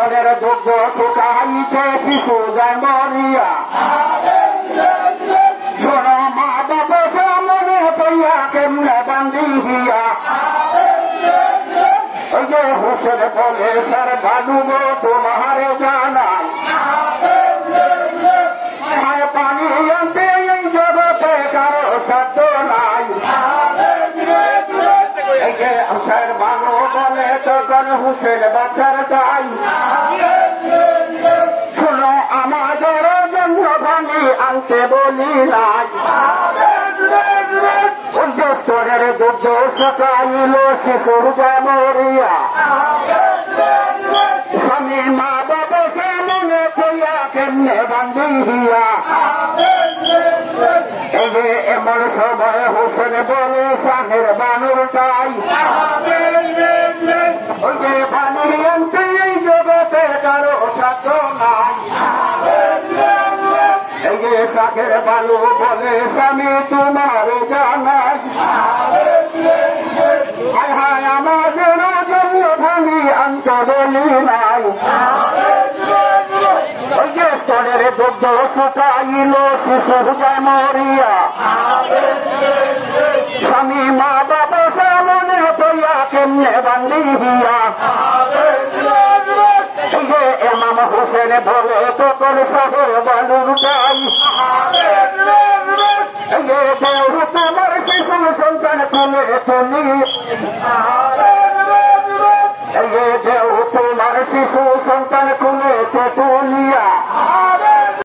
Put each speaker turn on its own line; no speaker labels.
জলের দুগ্ধ শুকাইতে শিশু যায় মরিয়া শোনো মা বাবা সামনে কইয়া কেমনে বান্ধিয়া ওই যে হুসেন বলে স্যার বালুব তোমার জানাই পানি আনতে এই জগতে কারো সাধ্য নাই এই যে স্যার বালু বলে তখন হুসেন বাচ্চার চাই শোনো আমাদের জন্য ভাঙি আনতে বলি নাই স্তরের দুগ্ধ শুকাইল শিশুর যায় মরিয়া স্বামী মা বাবা সামনে কইয়া কেমনে বান্ধিয়া এই যে এমন সময় হোসেন বলে সাহের বানুর চাই ওই যে পানি আনতে এই জগতে কারো সাধ্য নাই এই যে শাকের বালু বলে স্বামী তোমার জানাই হায় হায় আমাদের জন্য ভাঙি আনতে বলি নাই ওই যে স্তরের দুগ্ধ শুকাইল শিশু যায় মরিয়া স্বামী মা বাবা সামনে কইয়া কেমনে বান্ধিয়া এই যে এমাম হোসেন বলে তখন শহর বালুর চাই এই যে দেহ তোমার শিশু সন্তান তুলে তুলি এই যে দেহ তোমার শিশু